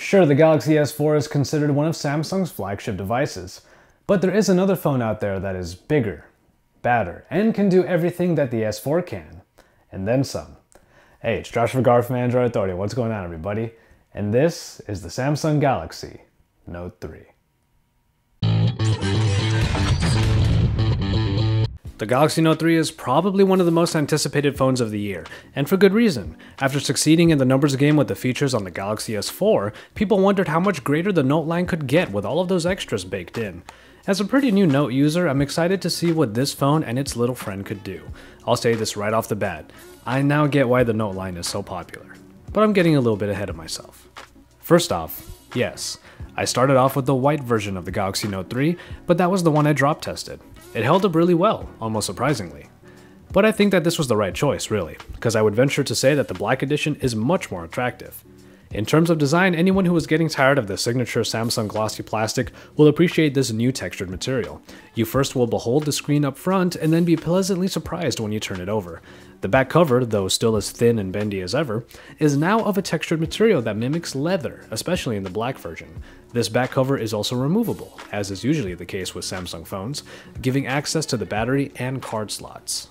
Sure, the Galaxy S4 is considered one of Samsung's flagship devices, but there is another phone out there that is bigger, badder, and can do everything that the S4 can, and then some. Hey, it's Josh Vergara from Android Authority. What's going on, everybody? And this is the Samsung Galaxy Note 3. The Galaxy Note 3 is probably one of the most anticipated phones of the year, and for good reason. After succeeding in the numbers game with the features on the Galaxy S4, people wondered how much greater the Note line could get with all of those extras baked in. As a pretty new Note user, I'm excited to see what this phone and its little friend could do. I'll say this right off the bat, I now get why the Note line is so popular, but I'm getting a little bit ahead of myself. First off, yes, I started off with the white version of the Galaxy Note 3, but that was the one I drop tested. It held up really well, almost surprisingly. But I think that this was the right choice, really, because I would venture to say that the black edition is much more attractive. In terms of design, anyone who is getting tired of the signature Samsung glossy plastic will appreciate this new textured material. You first will behold the screen up front and then be pleasantly surprised when you turn it over. The back cover, though still as thin and bendy as ever, is now of a textured material that mimics leather, especially in the black version. This back cover is also removable, as is usually the case with Samsung phones, giving access to the battery and card slots.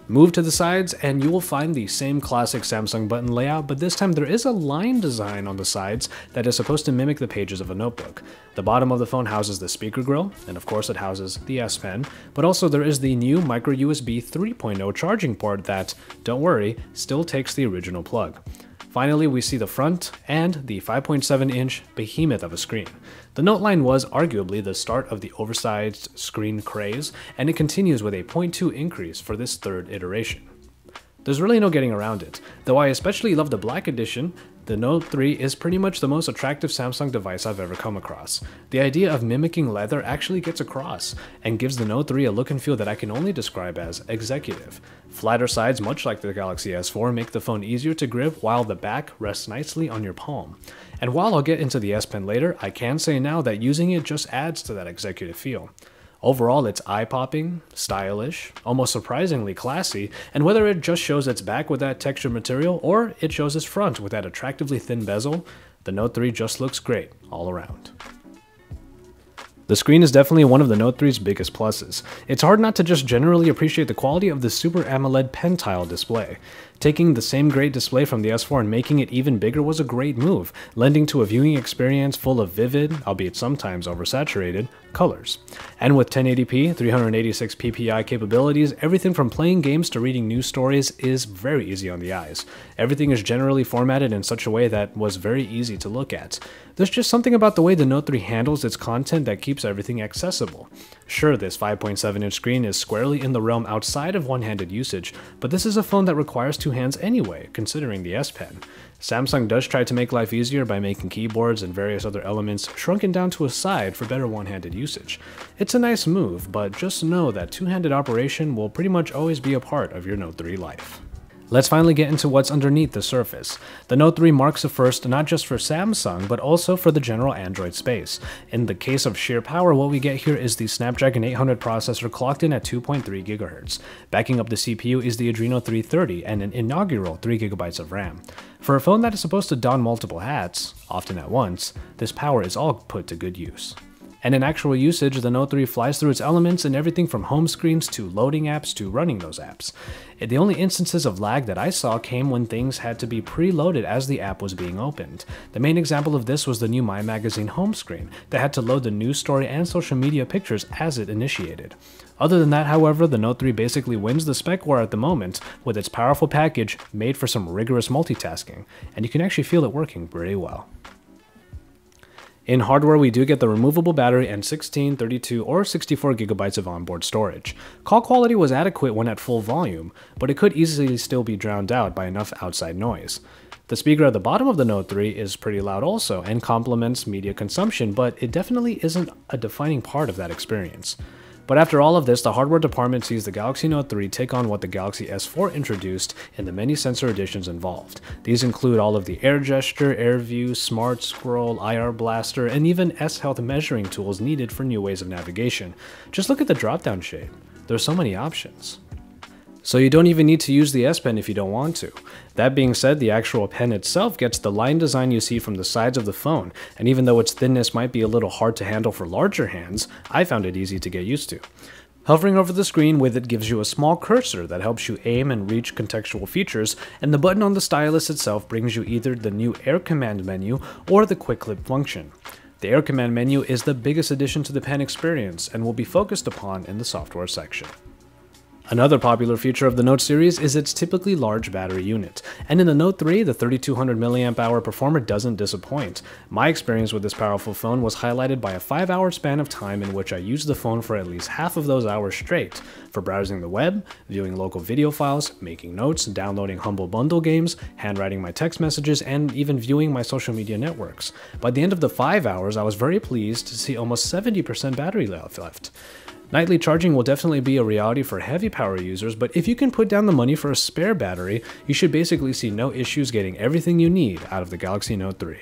Move to the sides and you will find the same classic Samsung button layout, but this time there is a line design on the sides that is supposed to mimic the pages of a notebook. The bottom of the phone houses the speaker grill, and of course it houses the S Pen, but also there is the new micro USB 3.0 charging port that, don't worry, still takes the original plug. Finally, we see the front and the 5.7-inch behemoth of a screen. The Note line was arguably the start of the oversized screen craze, and it continues with a 0.2 increase for this third iteration. There's really no getting around it. Though I especially love the black edition, the Note 3 is pretty much the most attractive Samsung device I've ever come across. The idea of mimicking leather actually gets across, and gives the Note 3 a look and feel that I can only describe as executive. Flatter sides, much like the Galaxy S4, make the phone easier to grip while the back rests nicely on your palm. And while I'll get into the S Pen later, I can say now that using it just adds to that executive feel. Overall, it's eye-popping, stylish, almost surprisingly classy, and whether it just shows its back with that textured material or it shows its front with that attractively thin bezel, the Note 3 just looks great all around. The screen is definitely one of the Note 3's biggest pluses. It's hard not to just generally appreciate the quality of the Super AMOLED pen-tile display. Taking the same great display from the S4 and making it even bigger was a great move, lending to a viewing experience full of vivid, albeit sometimes oversaturated, colors. And with 1080p, 386 ppi capabilities, everything from playing games to reading news stories is very easy on the eyes. Everything is generally formatted in such a way that was very easy to look at. There's just something about the way the Note 3 handles its content that keeps everything accessible. Sure, this 5.7-inch screen is squarely in the realm outside of one-handed usage, but this is a phone that requires two hands anyway, considering the S Pen. Samsung does try to make life easier by making keyboards and various other elements shrunken down to a side for better one-handed usage. It's a nice move, but just know that two-handed operation will pretty much always be a part of your Note 3 life. Let's finally get into what's underneath the surface. The Note 3 marks a first not just for Samsung, but also for the general Android space. In the case of sheer power, what we get here is the Snapdragon 800 processor clocked in at 2.3 GHz. Backing up the CPU is the Adreno 330 and an inaugural 3GB of RAM. For a phone that is supposed to don multiple hats, often at once, this power is all put to good use. And in actual usage, the Note 3 flies through its elements in everything from home screens to loading apps to running those apps. The only instances of lag that I saw came when things had to be preloaded as the app was being opened. The main example of this was the new My Magazine home screen that had to load the news story and social media pictures as it initiated. Other than that, however, the Note 3 basically wins the spec war at the moment with its powerful package made for some rigorous multitasking, and you can actually feel it working pretty well. In hardware, we do get the removable battery and 16, 32, or 64 GB of onboard storage. Call quality was adequate when at full volume, but it could easily still be drowned out by enough outside noise. The speaker at the bottom of the Note 3 is pretty loud also and complements media consumption, but it definitely isn't a defining part of that experience. But after all of this, the hardware department sees the Galaxy Note 3 take on what the Galaxy S4 introduced in the many sensor additions involved. These include all of the Air Gesture, Air View, Smart Scroll, IR Blaster, and even S-Health measuring tools needed for new ways of navigation. Just look at the drop-down shape. There's so many options. So you don't even need to use the S Pen if you don't want to. That being said, the actual pen itself gets the line design you see from the sides of the phone, and even though its thinness might be a little hard to handle for larger hands, I found it easy to get used to. Hovering over the screen with it gives you a small cursor that helps you aim and reach contextual features, and the button on the stylus itself brings you either the new Air Command menu or the Quick Clip function. The Air Command menu is the biggest addition to the pen experience and will be focused upon in the software section. Another popular feature of the Note series is its typically large battery unit, and in the Note 3, the 3200 mAh performer doesn't disappoint. My experience with this powerful phone was highlighted by a 5-hour span of time in which I used the phone for at least half of those hours straight, for browsing the web, viewing local video files, making notes, downloading Humble Bundle games, handwriting my text messages, and even viewing my social media networks. By the end of the 5 hours, I was very pleased to see almost 70% battery life left. Nightly charging will definitely be a reality for heavy power users, but if you can put down the money for a spare battery, you should basically see no issues getting everything you need out of the Galaxy Note 3.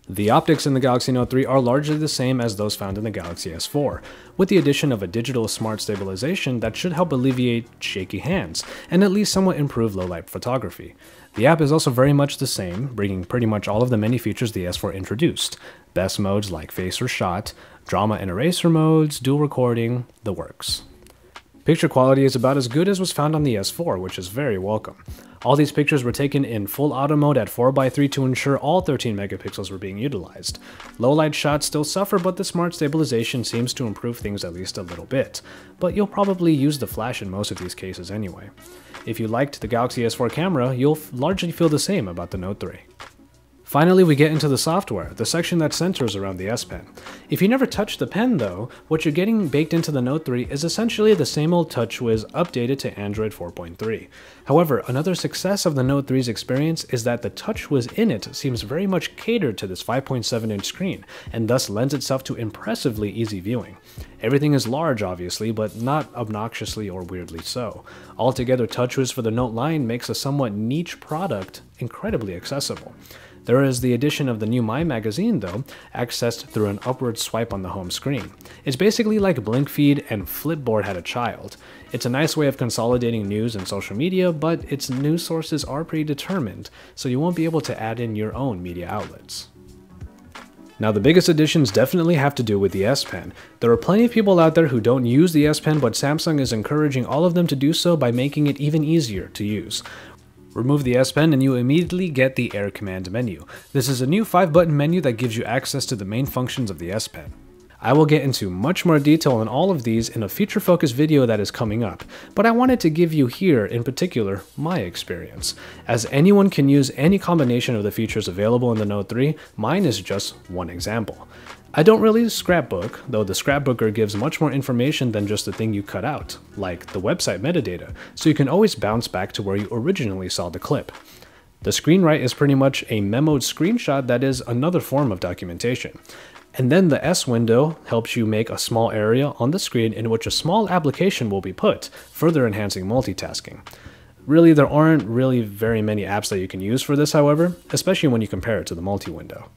The optics in the Galaxy Note 3 are largely the same as those found in the Galaxy S4, with the addition of a digital smart stabilization that should help alleviate shaky hands, and at least somewhat improve low-light photography. The app is also very much the same, bringing pretty much all of the many features the S4 introduced. Best modes like face or shot, drama and eraser modes, dual recording, the works. Picture quality is about as good as was found on the S4, which is very welcome. All these pictures were taken in full auto mode at 4:3 to ensure all 13 megapixels were being utilized. Low light shots still suffer, but the smart stabilization seems to improve things at least a little bit. But you'll probably use the flash in most of these cases anyway. If you liked the Galaxy S4 camera, you'll largely feel the same about the Note 3. Finally, we get into the software, the section that centers around the S Pen. If you never touch the pen though, what you're getting baked into the Note 3 is essentially the same old TouchWiz updated to Android 4.3. However, another success of the Note 3's experience is that the TouchWiz in it seems very much catered to this 5.7-inch screen, and thus lends itself to impressively easy viewing. Everything is large obviously, but not obnoxiously or weirdly so. Altogether, TouchWiz for the Note line makes a somewhat niche product incredibly accessible. There is the addition of the new My Magazine though, accessed through an upward swipe on the home screen. It's basically like BlinkFeed and Flipboard had a child. It's a nice way of consolidating news and social media, but its news sources are predetermined, so you won't be able to add in your own media outlets. Now the biggest additions definitely have to do with the S Pen. There are plenty of people out there who don't use the S Pen, but Samsung is encouraging all of them to do so by making it even easier to use. Remove the S Pen and you immediately get the Air Command menu. This is a new 5-button menu that gives you access to the main functions of the S Pen. I will get into much more detail on all of these in a feature-focused video that is coming up, but I wanted to give you here, in particular, my experience. As anyone can use any combination of the features available in the Note 3, mine is just one example. I don't really scrapbook, though the scrapbooker gives much more information than just the thing you cut out, like the website metadata, so you can always bounce back to where you originally saw the clip. The screen write is pretty much a memoed screenshot that is another form of documentation. And then the S window helps you make a small area on the screen in which a small application will be put, further enhancing multitasking. Really, there aren't really very many apps that you can use for this, however, especially when you compare it to the multi-window.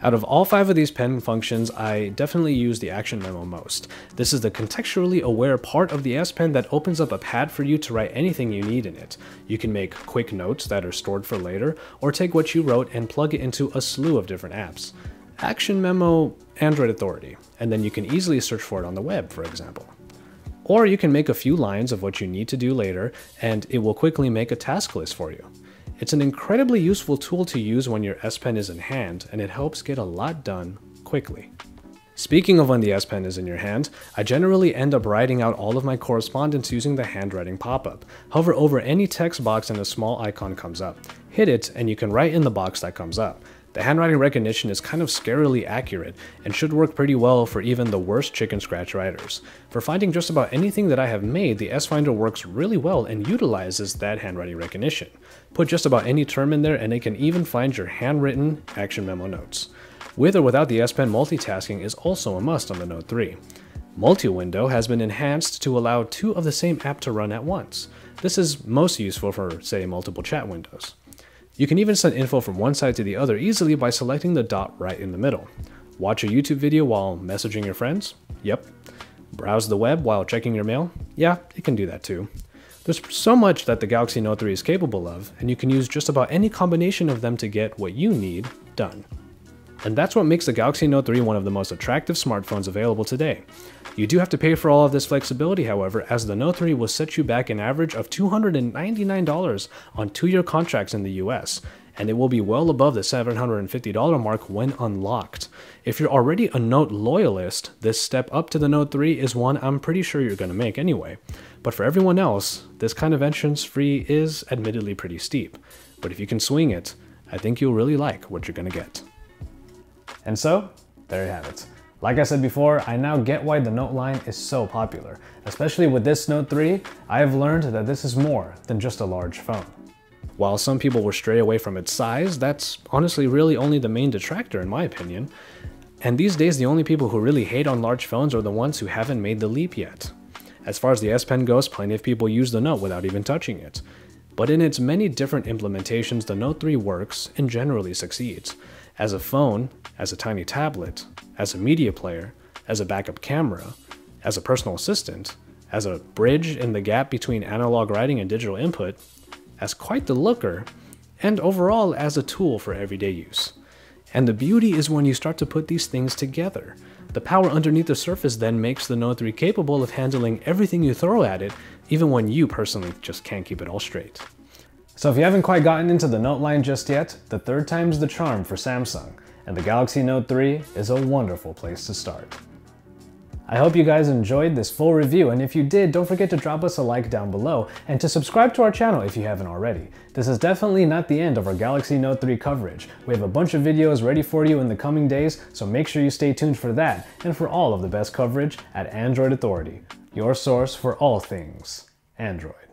Out of all 5 of these pen functions, I definitely use the Action Memo most. This is the contextually aware part of the S Pen that opens up a pad for you to write anything you need in it. You can make quick notes that are stored for later, or take what you wrote and plug it into a slew of different apps. Action Memo Android Authority, and then you can easily search for it on the web, for example. Or you can make a few lines of what you need to do later, and it will quickly make a task list for you. It's an incredibly useful tool to use when your S Pen is in hand, and it helps get a lot done quickly. Speaking of when the S Pen is in your hand, I generally end up writing out all of my correspondence using the handwriting pop-up. Hover over any text box and a small icon comes up. Hit it and you can write in the box that comes up. The handwriting recognition is kind of scarily accurate and should work pretty well for even the worst chicken scratch writers. For finding just about anything that I have made, the S-Finder works really well and utilizes that handwriting recognition. Put just about any term in there and it can even find your handwritten Action Memo notes. With or without the S Pen, multitasking is also a must on the Note 3. Multi-window has been enhanced to allow 2 of the same app to run at once. This is most useful for, say, multiple chat windows. You can even send info from one side to the other easily by selecting the dot right in the middle. Watch a YouTube video while messaging your friends? Yep. Browse the web while checking your mail? Yeah, it can do that too. There's so much that the Galaxy Note 3 is capable of, and you can use just about any combination of them to get what you need done. And that's what makes the Galaxy Note 3 one of the most attractive smartphones available today. You do have to pay for all of this flexibility, however, as the Note 3 will set you back an average of $299 on 2-year contracts in the US, and it will be well above the $750 mark when unlocked. If you're already a Note loyalist, this step up to the Note 3 is one I'm pretty sure you're going to make anyway. But for everyone else, this kind of entrance fee is admittedly pretty steep. But if you can swing it, I think you'll really like what you're going to get. And so, there you have it. Like I said before, I now get why the Note line is so popular. Especially with this Note 3, I have learned that this is more than just a large phone. While some people will stray away from its size, that's honestly really only the main detractor in my opinion. And these days the only people who really hate on large phones are the ones who haven't made the leap yet. As far as the S Pen goes, plenty of people use the Note without even touching it. But in its many different implementations, the Note 3 works and generally succeeds. As a phone, as a tiny tablet, as a media player, as a backup camera, as a personal assistant, as a bridge in the gap between analog writing and digital input, as quite the looker, and overall as a tool for everyday use. And the beauty is when you start to put these things together. The power underneath the surface then makes the Note 3 capable of handling everything you throw at it, even when you personally just can't keep it all straight. So if you haven't quite gotten into the Note line just yet, the third time's the charm for Samsung, and the Galaxy Note 3 is a wonderful place to start. I hope you guys enjoyed this full review, and if you did, don't forget to drop us a like down below, and to subscribe to our channel if you haven't already. This is definitely not the end of our Galaxy Note 3 coverage. We have a bunch of videos ready for you in the coming days, so make sure you stay tuned for that, and for all of the best coverage at Android Authority, your source for all things Android.